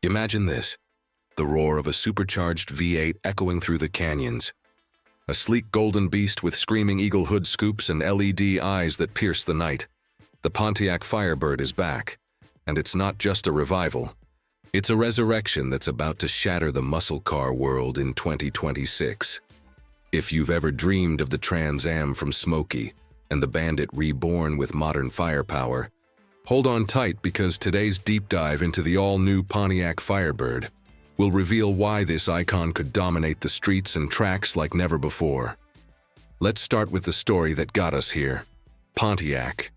Imagine this, the roar of a supercharged V8 echoing through the canyons. A sleek golden beast with screaming eagle hood scoops and LED eyes that pierce the night. The Pontiac Firebird is back, and it's not just a revival. It's a resurrection that's about to shatter the muscle car world in 2026. If you've ever dreamed of the Trans Am from Smokey and the Bandit reborn with modern firepower, hold on tight because today's deep dive into the all-new Pontiac Firebird will reveal why this icon could dominate the streets and tracks like never before. Let's start with the story that got us here. Pontiac,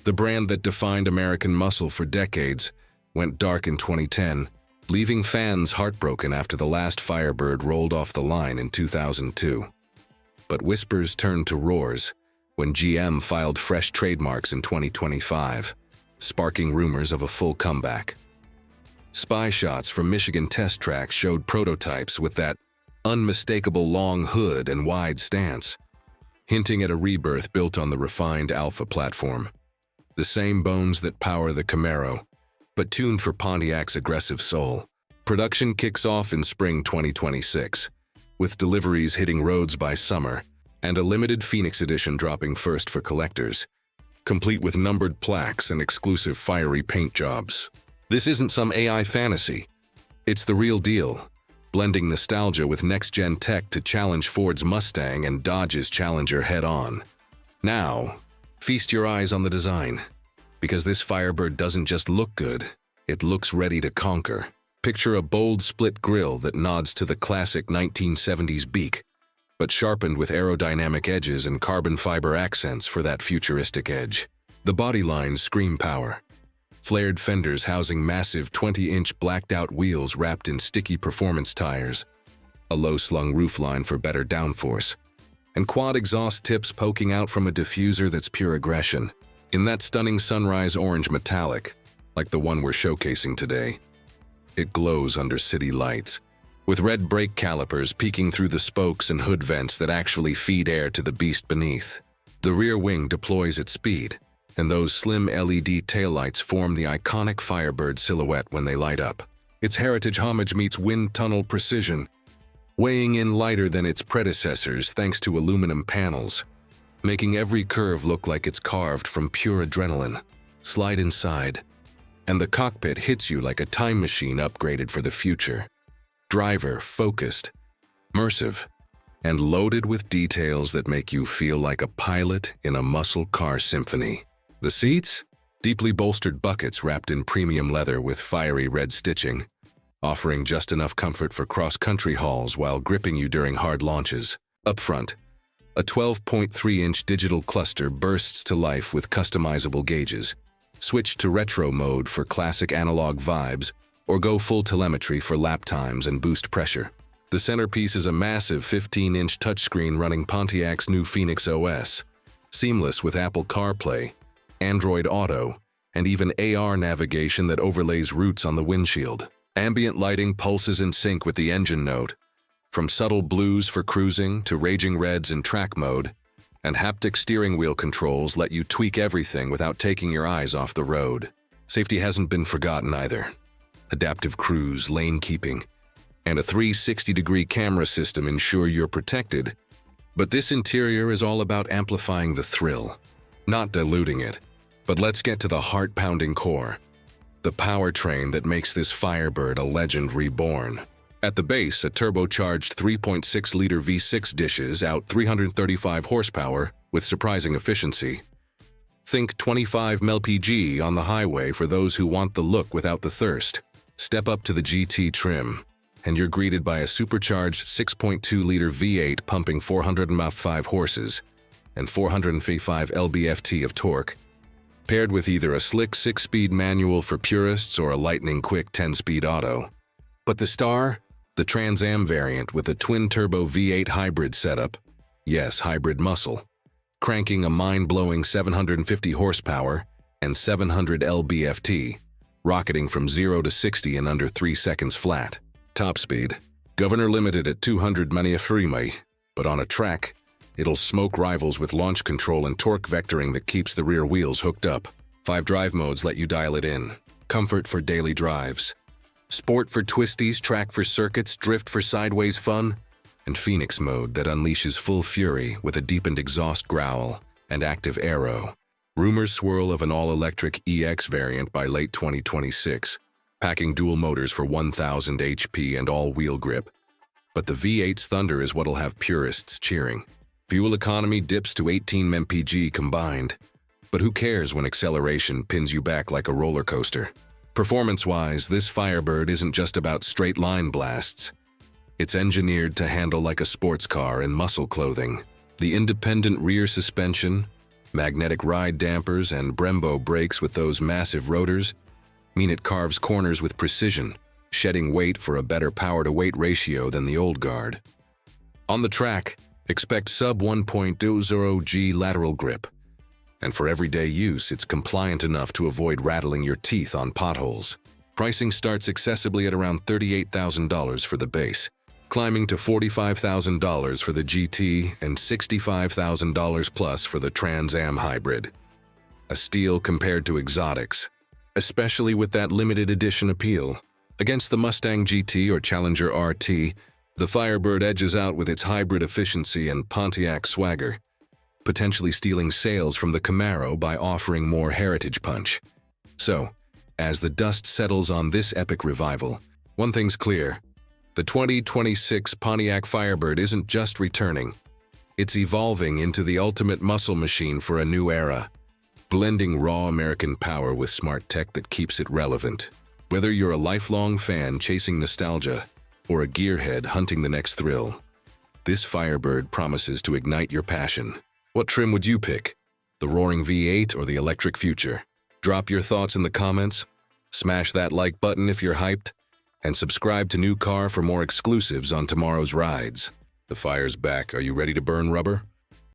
the brand that defined American muscle for decades, went dark in 2010, leaving fans heartbroken after the last Firebird rolled off the line in 2002. But whispers turned to roars when GM filed fresh trademarks in 2025, sparking rumors of a full comeback. Spy shots from Michigan test tracks showed prototypes with that unmistakable long hood and wide stance, hinting at a rebirth built on the refined Alpha platform. The same bones that power the Camaro, but tuned for Pontiac's aggressive soul. Production kicks off in spring 2026, with deliveries hitting roads by summer and a limited Phoenix edition dropping first for collectors, complete with numbered plaques and exclusive fiery paint jobs. This isn't some AI fantasy. It's the real deal, blending nostalgia with next-gen tech to challenge Ford's Mustang and Dodge's Challenger head-on. Now, feast your eyes on the design, because this Firebird doesn't just look good, it looks ready to conquer. Picture a bold split grille that nods to the classic 1970s beak, but sharpened with aerodynamic edges and carbon fiber accents for that futuristic edge. The body lines scream power. Flared fenders housing massive 20-inch blacked-out wheels wrapped in sticky performance tires, a low-slung roofline for better downforce, and quad exhaust tips poking out from a diffuser that's pure aggression, in that stunning sunrise orange metallic, like the one we're showcasing today. It glows under city lights, with red brake calipers peeking through the spokes and hood vents that actually feed air to the beast beneath. The rear wing deploys at speed, and those slim LED taillights form the iconic Firebird silhouette when they light up. Its heritage homage meets wind tunnel precision, weighing in lighter than its predecessors thanks to aluminum panels, making every curve look like it's carved from pure adrenaline. Slide inside, and the cockpit hits you like a time machine upgraded for the future. Driver focused, immersive, and loaded with details that make you feel like a pilot in a muscle car symphony. The seats? Deeply bolstered buckets wrapped in premium leather with fiery red stitching, offering just enough comfort for cross-country hauls while gripping you during hard launches. Up front, a 12.3-inch digital cluster bursts to life with customizable gauges. Switch to retro mode for classic analog vibes, or go full telemetry for lap times and boost pressure. The centerpiece is a massive 15-inch touchscreen running Pontiac's new Phoenix OS, seamless with Apple CarPlay, Android Auto, and even AR navigation that overlays routes on the windshield. Ambient lighting pulses in sync with the engine note, from subtle blues for cruising to raging reds in track mode, and haptic steering wheel controls let you tweak everything without taking your eyes off the road. Safety hasn't been forgotten either. Adaptive cruise, lane keeping, and a 360-degree camera system ensure you're protected. But this interior is all about amplifying the thrill, not diluting it. But let's get to the heart-pounding core, the powertrain that makes this Firebird a legend reborn. At the base, a turbocharged 3.6-liter V6 dishes out 335 horsepower with surprising efficiency. Think 25 mpg on the highway for those who want the look without the thirst. Step up to the GT trim, and you're greeted by a supercharged 6.2-liter V8 pumping 405 horses and 455 lb-ft of torque, paired with either a slick 6-speed manual for purists or a lightning-quick 10-speed auto. But the star? The Trans Am variant with a twin-turbo V8 hybrid setup. Yes, hybrid muscle. Cranking a mind-blowing 750 horsepower and 700 lb-ft, rocketing from 0 to 60 in under 3 seconds flat. Top speed. Governor limited at 200 mph, but on a track, it'll smoke rivals with launch control and torque vectoring that keeps the rear wheels hooked up. 5 drive modes let you dial it in. Comfort for daily drives. Sport for twisties, track for circuits, drift for sideways fun, and Phoenix mode that unleashes full fury with a deepened exhaust growl and active aero. Rumors swirl of an all-electric EX variant by late 2026, packing dual motors for 1,000 HP and all-wheel grip. But the V8's thunder is what'll have purists cheering. Fuel economy dips to 18 mpg combined. But who cares when acceleration pins you back like a roller coaster? Performance-wise, this Firebird isn't just about straight-line blasts. It's engineered to handle like a sports car in muscle clothing. The independent rear suspension, magnetic ride dampers, and Brembo brakes with those massive rotors mean it carves corners with precision, shedding weight for a better power-to-weight ratio than the old guard. On the track, expect sub 1.20 G lateral grip. And for everyday use, it's compliant enough to avoid rattling your teeth on potholes. Pricing starts accessibly at around $38,000 for the base, climbing to $45,000 for the GT and $65,000 plus for the Trans Am hybrid. A steal compared to exotics, especially with that limited edition appeal. Against the Mustang GT or Challenger RT, the Firebird edges out with its hybrid efficiency and Pontiac swagger, potentially stealing sales from the Camaro by offering more heritage punch. So, as the dust settles on this epic revival, one thing's clear. The 2026 Pontiac Firebird isn't just returning. It's evolving into the ultimate muscle machine for a new era, blending raw American power with smart tech that keeps it relevant. Whether you're a lifelong fan chasing nostalgia or a gearhead hunting the next thrill, this Firebird promises to ignite your passion. What trim would you pick? The roaring V8 or the electric future? Drop your thoughts in the comments, smash that like button if you're hyped, and subscribe to New Car for more exclusives on tomorrow's rides. The fire's back. Are you ready to burn rubber?